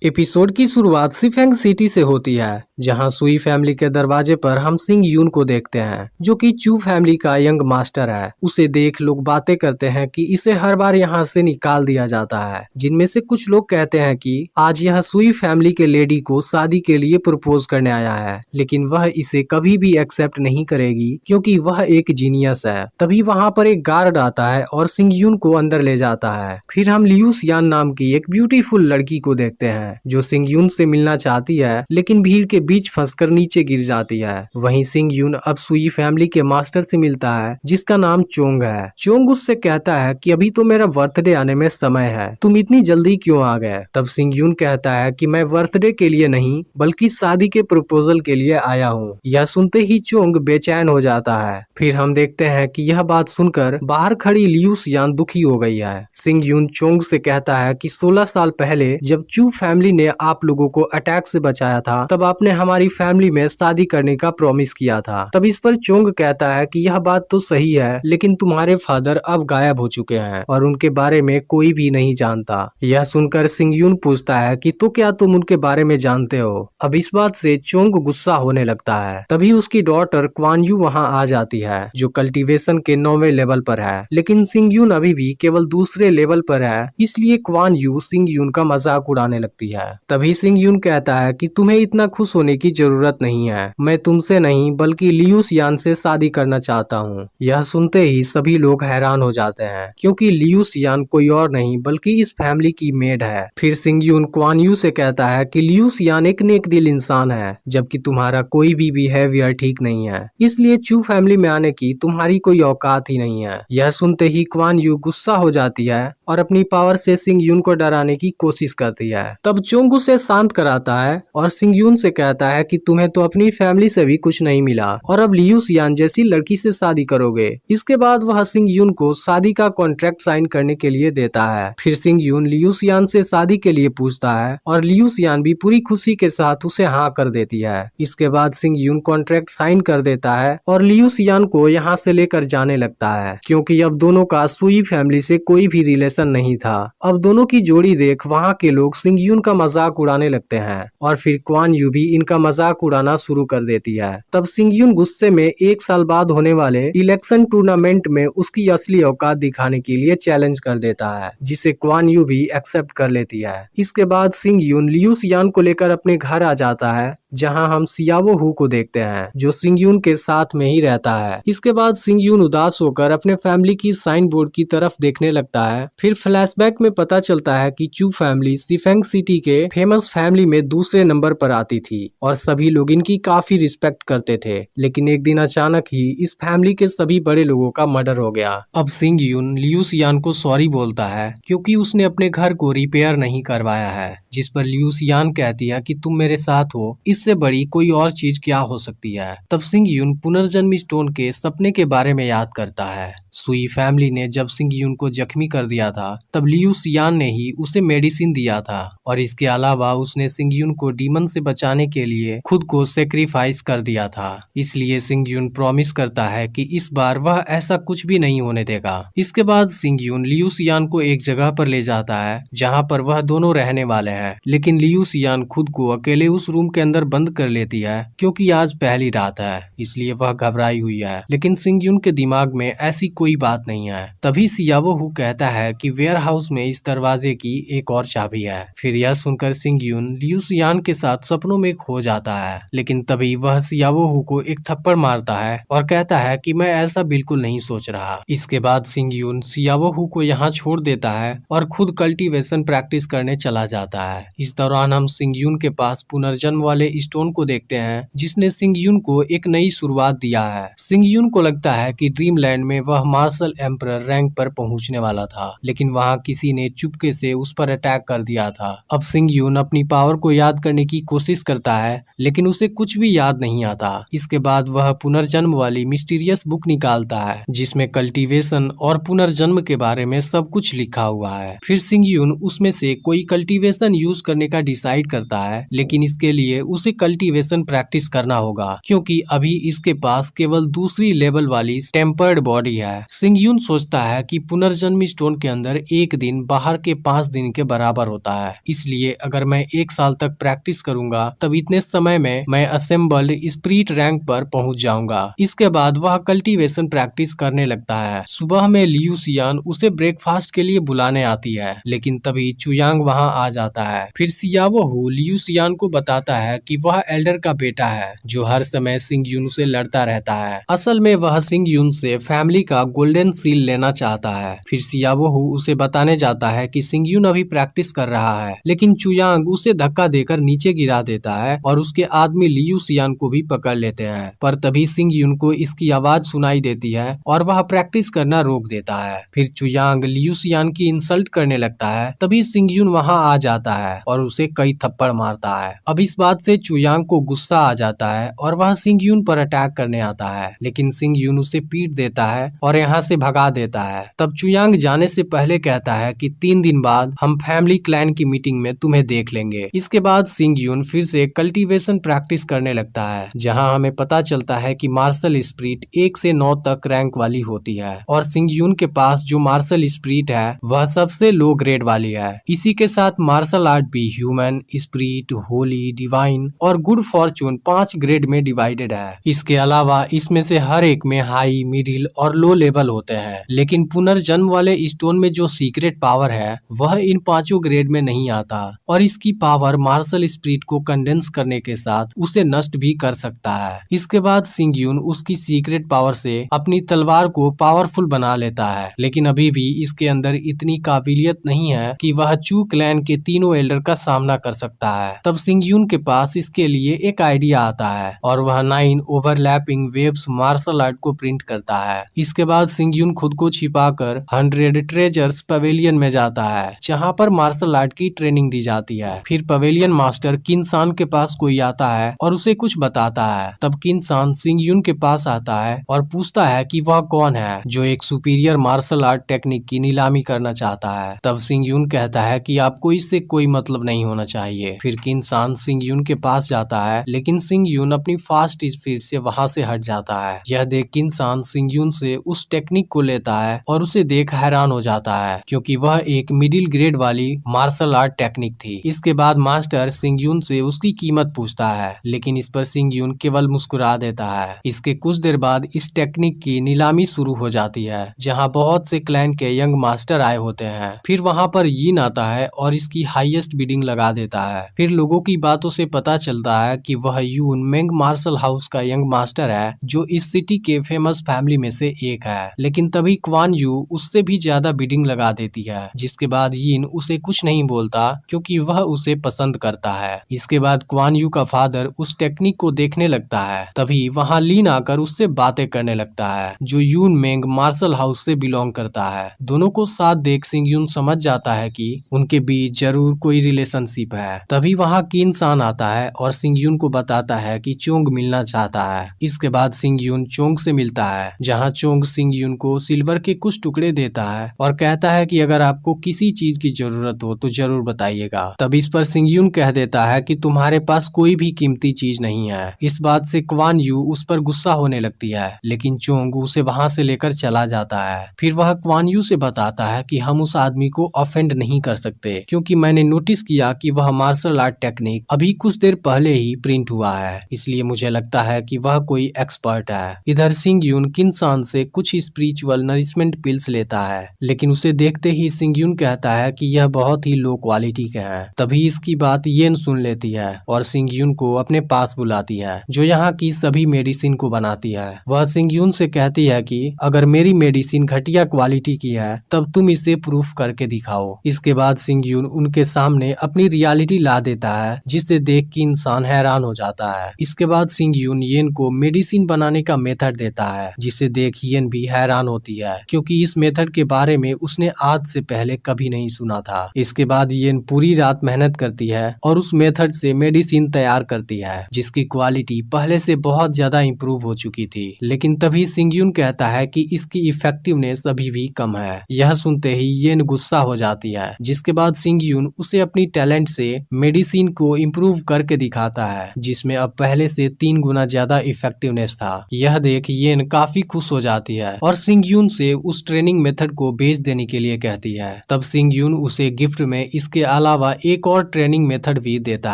Episode की शुरुआत सिफेंग city से होती है, जहां सुई फैमिली के दरवाजे पर हम सिंग यून को देखते हैं, जो कि चू फैमिली का यंग मास्टर है। उसे देख लोग बातें करते हैं कि इसे हर बार यहां से निकाल दिया जाता है। जिनमें से कुछ लोग कहते हैं कि आज यह सुई फैमिली के लेडी को शादी के लिए प्रपोज करने आया है, लेकिन वह इसे कभी भी एक्सेप्ट नहीं करेगी क्योंकि वह एक जीनियस है। तभी वहां पर एक गार्ड आता है और सिंग यून को अंदर ले जाता है। फिर हम लियू सियान नाम की एक ब्यूटीफुल लड़की को देखते हैं, जो सिंग यून से मिलना चाहती है, लेकिन भीड़ के बीच फंसकर नीचे गिर जाती है। वहीं सिंग यून अब सुई फैमिली के मास्टर से मिलता है, जिसका नाम चोंग है। चोंग उससे कहता है कि अभी तो मेरा बर्थडे आने में समय है, तुम इतनी जल्दी क्यों आ गए। तब सिंग यून कहता है कि मैं बर्थडे के लिए नहीं बल्कि शादी के प्रपोजल के लिए आया हूँ। यह सुनते ही चोंग बेचैन हो जाता है। फिर हम देखते हैं कि यह बात सुनकर बाहर खड़ी लियू सियान दुखी हो गई है। सिंग यून चोंग से कहता है कि 16 साल पहले जब चू फैमिली ने आप लोगों को अटैक से बचाया था, तब आपने हमारी फैमिली में शादी करने का प्रॉमिस किया था। तब इस पर चोंग कहता है कि यह बात तो सही है, लेकिन तुम्हारे फादर अब गायब हो चुके हैं और उनके बारे में कोई भी नहीं जानता। यह सुनकर सिंग यून पूछता है कि तो क्या तुम उनके बारे में जानते हो। अब इस बात से चोंग गुस्सा होने लगता है। तभी उसकी डॉटर क्वान यू वहाँ आ जाती है, जो कल्टीवेशन के 9वें लेवल पर है, लेकिन सिंग यून अभी भी केवल दूसरे लेवल पर है। इसलिए क्वान यू सिंग यून का मजाक उड़ाने लगती है। तभी सिंग यून कहता है कि तुम्हें इतना खुश होने की जरूरत नहीं है, मैं तुमसे नहीं बल्कि लियू सियान से शादी करना चाहता हूँ। यह सुनते ही सभी लोग हैरान हो जाते हैं, क्योंकि लियू सियान कोई और नहीं बल्कि इस फैमिली की मेड है। फिर सिंग यून क्वान यू से कहता है कि लियू सियान एक नेक दिल इंसान है, जबकि तुम्हारा कोई भी बिहेवियर ठीक नहीं है, इसलिए चू फैमिली में आने की तुम्हारी कोई औकात ही नहीं है। यह सुनते ही क्वान यू गुस्सा हो जाती है और अपनी पावर से सिंग यून को डराने की कोशिश करती है। तब चोंग उसे शांत कराता है और सिंग यून से कहता है कि तुम्हें तो अपनी फैमिली से भी कुछ नहीं मिला और अब लियू सियान जैसी लड़की से शादी करोगे। इसके बाद वह सिंग यून को शादी का कॉन्ट्रैक्ट साइन करने के लिए देता है। फिर सिंग यून लियू सियान से शादी के लिए पूछता है और लियू सियान भी पूरी खुशी के साथ उसे हाँ कर देती है। इसके बाद सिंग यून कॉन्ट्रैक्ट साइन कर देता है और लियू सियान को यहाँ से लेकर जाने लगता है, क्योंकि अब दोनों का सुई फैमिली से कोई भी रिलेशन नहीं था। अब दोनों की जोड़ी देख वहाँ के लोग सिंग यून का मजाक उड़ाने लगते हैं और फिर क्वान यू भी इनका मजाक उड़ाना शुरू कर देती है। तब सिंग यून गुस्से में 1 साल बाद होने वाले इलेक्शन टूर्नामेंट में उसकी असली औकात दिखाने के लिए चैलेंज कर देता है, जिसे क्वान यू भी एक्सेप्ट कर लेती है। इसके बाद सिंग यून लियू सियान को लेकर अपने घर आ जाता है, जहां हम सियावो हु को देखते हैं, जो सिंग यून के साथ में ही रहता है। इसके बाद सिंग यून उदास होकर अपने फैमिली की साइन बोर्ड की तरफ देखने लगता है। फिर फ्लैशबैक में पता चलता है कि चू फैमिली सिफेंग सिटी के फेमस फैमिली में दूसरे नंबर पर आती थी और सभी लोग इनकी काफी रिस्पेक्ट करते थे। लेकिन एक दिन अचानक ही इस फैमिली के सभी बड़े लोगों का मर्डर हो गया। अब सिंग यून लियू सियान को सॉरी बोलता है, क्योंकि उसने अपने घर को रिपेयर नहीं करवाया है, जिस पर लियू सियान कहती है कि तुम मेरे साथ हो, इससे बड़ी कोई और चीज क्या हो सकती है। तब सिंग यून पुनर्जन्म स्टोन के सपने के बारे में याद करता है। सुई फैमिली ने जब सिंग यून को जख्मी कर दिया था, तब लियू सियान ने ही उसे मेडिसिन दिया था और इसके अलावा उसने सिंग यून को डीमन से बचाने के लिए खुद को सेक्रीफाइस कर दिया था। इसलिए सिंग यून प्रॉमिस करता है कि इस बार वह ऐसा कुछ भी नहीं होने देगा। इसके बाद सिंग यून लियू सियान को एक जगह पर ले जाता है, जहाँ पर वह दोनों रहने वाले हैं, लेकिन लियू सियान खुद को अकेले उस रूम के अंदर बंद कर लेती है, क्योंकि आज पहली रात है, इसलिए वह घबराई हुई है। लेकिन सिंग यून के दिमाग में ऐसी कोई बात नहीं है। तभी सियावो हु कहता है कि वेयर हाउस में इस दरवाजे की एक और चाबी है। फिर यह सुनकर सिंग यून लियू सियान के साथ सपनों में खो जाता है, लेकिन तभी वह सियावो हु को एक थप्पड़ मारता है और कहता है कि मैं ऐसा बिल्कुल नहीं सोच रहा। इसके बाद सिंग यून सियावो हु को यहाँ छोड़ देता है और खुद कल्टीवेशन प्रैक्टिस करने चला जाता है। इस दौरान हम सिंग यून के पास पुनर्जन्म वाले स्टोन को देखते हैं, जिसने सिंग यून को एक नई शुरुआत दिया है। सिंग यून को लगता है कि ड्रीमलैंड में वह मार्शल एम्परर रैंक पर पहुंचने वाला था, लेकिन वहां किसी ने चुपके से उस पर अटैक कर दिया था। अब सिंग यून अपनी पावर को याद करने की कोशिश करता है लेकिन उसे कुछ भी याद नहीं आता। इसके बाद वह पुनर्जन्म वाली मिस्टीरियस बुक निकालता है जिसमें कल्टीवेशन और पुनर्जन्म के बारे में सब कुछ लिखा हुआ है। फिर सिंग यून उसमें से कोई कल्टीवेशन यूज करने का डिसाइड करता है, लेकिन इसके लिए उसे कल्टीवेशन प्रैक्टिस करना होगा क्योंकि अभी इसके पास केवल दूसरी लेवल वाली टेम्पर्ड बॉडी है। सिंग यून सोचता है कि पुनर्जन्म स्टोन के अंदर एक दिन बाहर के 5 दिन के बराबर होता है, इसलिए अगर मैं 1 साल तक प्रैक्टिस करूंगा तब इतने समय में मैं असेंबल्ड स्पिरिट रैंक पर पहुंच जाऊंगा। इसके बाद वह कल्टीवेशन प्रैक्टिस करने लगता है। सुबह में लियू सियान उसे ब्रेकफास्ट के लिए बुलाने आती है, लेकिन तभी चुयांग वहां आ जाता है। फिर सियावो हु लियू सियान को बताता है कि वह एल्डर का बेटा है जो हर समय सिंग यून से लड़ता रहता है। असल में वह सिंग यून से फैमिली का गोल्डन सील लेना चाहता है। फिर सियावो हु उसे बताने जाता है कि सिंग यून अभी प्रैक्टिस कर रहा है, लेकिन चुयांग उसे धक्का देकर नीचे गिरा देता है और उसके आदमी लियू सियान को भी पकड़ लेते हैं। पर तभी सिंग यून को इसकी आवाज सुनाई देती है और वह प्रैक्टिस करना रोक देता है। फिर चुयांग लियू सियान की इंसल्ट करने लगता है, तभी सिंग यून वहां आ जाता है और उसे कई थप्पड़ मारता है। अब इस बात से चुयांग को गुस्सा आ जाता है और वह सिंग यून पर अटैक करने आता है, लेकिन सिंग यून उसे पीट देता है और यहाँ से भगा देता है। तब चुयांग जाने से पहले कहता है कि 3 दिन बाद हम फैमिली क्लैन की मीटिंग में तुम्हें देख लेंगे। इसके बाद सिंग यून फिर से कल्टीवेशन प्रैक्टिस करने लगता है, जहाँ हमें पता चलता है कि मार्शल स्पिरिट 1 से 9 तक रैंक वाली होती है और सिंग यून के पास जो मार्शल स्पिरिट है वह सबसे लो ग्रेड वाली है। इसी के साथ मार्शल आर्ट भी ह्यूमन, स्पिरिट, होली, डिवाइन और गुड फॉर्चून 5 ग्रेड में डिवाइडेड है। इसके अलावा इसमें से हर एक में हाई, मिडिल और लो लेवल होते हैं, लेकिन पुनर्जन्म वाले स्टोन में जो सीक्रेट पावर है वह इन 5 ग्रेड में नहीं आता और इसकी पावर मार्शल स्पिरिट को कंडेंस करने के साथ उसे नष्ट भी कर सकता है। इसके बाद सिंग यून उसकी सीक्रेट पावर से अपनी तलवार को पावरफुल बना लेता है, लेकिन अभी भी इसके अंदर इतनी काबिलियत नहीं है कि वह चू क्लैन के तीनों एल्डर का सामना कर सकता है। तब सिंग यून के पास इसके लिए एक आइडिया आता है और वह 9 ओवरलैपिंग वेव्स मार्शल आर्ट को प्रिंट करता है। इसके बाद सिंग यून खुद को छिपाकर 100 ट्रेजर्स पवेलियन में जाता है, जहाँ पर मार्शल आर्ट की ट्रेनिंग दी जाती है। फिर पवेलियन मास्टर किनसान के पास कोई आता है और उसे कुछ बताता है। तब किनसान सिंग यून के पास आता है और पूछता है कि वह कौन है जो एक सुपीरियर मार्शल आर्ट टेक्निक की नीलामी करना चाहता है। तब सिंग यून कहता है कि आपको इससे कोई मतलब नहीं होना चाहिए। फिर किनसान सिंग यून के पास जाता है, लेकिन सिंग यून अपनी फास्ट स्पीड से वहां से हट जाता है। यह देख किनसान सिंग यून से उस टेक्निक को लेता है और उसे देख हैरान हो जाता है क्योंकि वह एक मिडिल ग्रेड वाली मार्शल आर्ट टेक्निक थी। इसके बाद मास्टर सिंग यून से उसकी कीमत पूछता है, लेकिन इस पर सिंग यून केवल मुस्कुरा देता है। इसके कुछ देर बाद इस टेक्निक की नीलामी शुरू हो जाती है, जहां बहुत से क्लैन के यंग मास्टर आए होते हैं। फिर वहां पर यीन आता है और इसकी हाईएस्ट बिडिंग लगा देता है। फिर लोगों की बातों से पता चलता है कि वह यून मेंग मार्शल हाउस का यंग मास्टर है जो इस सिटी के फेमस फैमिली में से एक है। लेकिन तभी क्वान यू उससे भी ज्यादा बिडिंग लगा देती है, जिसके बाद यीन उसे कुछ नहीं बोलता क्योंकि वह उसे पसंद करता है। इसके बाद क्वान यू का फादर उस टेक्निक को देखने लगता है। तभी वहाँ लीन आकर उससे बातें करने लगता है जो यून मेंग मार्शल हाउस से बिलोंग करता है। दोनों को साथ देख सिंग यून समझ जाता है कि उनके बीच जरूर कोई रिलेशनशिप है। तभी वहाँ किनसान आता है और सिंग यून को बताता है कि चोंग मिलना चाहता है। इसके बाद सिंग यून चोंग से मिलता है, जहाँ चोंग सिंग यून को सिल्वर के कुछ टुकड़े देता है और कहता है कि अगर आपको किसी चीज की जरूरत हो तो जरूर बताइएगा। तब इस पर सिंग यून कह देता है कि तुम्हारे पास कोई भी कीमती चीज नहीं है। इस बात से क्वान यू उस पर गुस्सा होने लगती है, लेकिन चोंग उसे वहां से लेकर चला जाता है। फिर वह क्वान यू से बताता है कि हम उस आदमी को ऑफेंड नहीं कर सकते क्योंकि मैंने नोटिस किया कि वह मार्शल आर्ट टेक्निक अभी कुछ देर पहले ही प्रिंट हुआ है, इसलिए मुझे लगता है कि वह कोई एक्सपर्ट है। इधर सिंग यून किनसान से कुछ स्पिरिचुअल नरिशमेंट पिल्स लेता है, लेकिन उसे देखते ही सिंग यून कहता है कि यह बहुत ही लो क्वालिटी के हैं। तभी इसकी बात येन सुन लेती है और सिंग यून को अपने पास बुलाती है, जो यहाँ की सभी मेडिसिन को बनाती है। वह सिंग यून से कहती है कि अगर मेरी मेडिसिन घटिया क्वालिटी की है तब तुम इसे प्रूफ करके दिखाओ। इसके बाद सिंग यून उनके सामने अपनी रियलिटी ला देता है, जिसे देख के इंसान हैरान हो जाता है। इसके बाद सिंग यून येन को मेडिसिन बनाने का मेथड देता है, जिसे देख येन भी हैरान होती है क्योंकि इस मेथड के बारे में उसने आज से पहले कभी नहीं सुना था। इसके बाद येन पूरी रात मेहनत करती है और उस मेथड से मेडिसिन मेडिसिन तैयार करती है जिसकी क्वालिटी पहले से बहुत ज्यादा इम्प्रूव हो चुकी थी। लेकिन तभी सिंग यून कहता है कि इसकी इफेक्टिवनेस अभी भी कम है। यह सुनते ही येन गुस्सा हो जाती है, जिसके बाद सिंग यून उसे अपनी टैलेंट से मेडिसिन को इम्प्रूव करके दिखाता है जिसमें अब पहले से 3 गुना ज्यादा इफेक्टिवनेस था। यह देख येन काफी खुश हो जाती है और सिंग यून से उस ट्रेनिंग मेथड को बेच देने के लिए कहती है। तब सिंग यून उसे गिफ्ट में इसके अलावा एक और ट्रेनिंग मेथड भी देता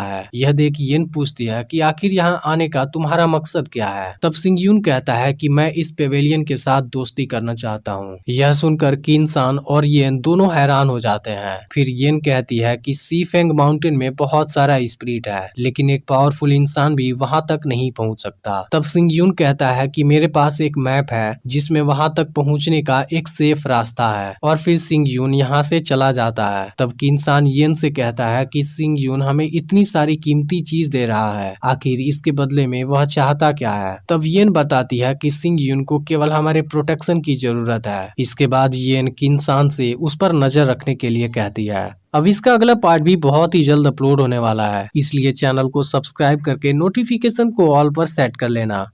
है। यह देख येन पूछती है कि आखिर यहाँ आने का तुम्हारा मकसद क्या है। तब सिंग यून कहता है कि मैं इस पेवेलियन के साथ दोस्ती करना चाहता हूँ। यह सुनकर किन्सान और येन दोनों हैरान हो जाते हैं। फिर येन कहती है कि सी फेंग माउंटेन में बहुत सारा स्पिरिट है, लेकिन एक पावरफुल इंसान भी वहां तक नहीं पहुंच सकता। तब सिंग यून कहता है कि मेरे पास एक मैप है जिसमें वहां तक पहुंचने का एक सेफ रास्ता है, और फिर सिंग यून यहाँ से चला जाता है। तब किन्सान येन से कहता है कि सिंग यून हमें इतनी सारी कीमती चीज दे रहा है, आखिर इसके बदले में वह चाहता क्या है। तब येन बताती है कि सिंग यून को केवल हमारे प्रोटेक्शन की जरूरत है। इसके बाद येन किन्सान से उस पर नजर रखने के लिए कहती है। अब इसका अगला पार्ट भी बहुत ही जल्द अपलोड होने वाला है, इसलिए चैनल को सब्सक्राइब करके नोटिफिकेशन को ऑल पर सेट कर लेना।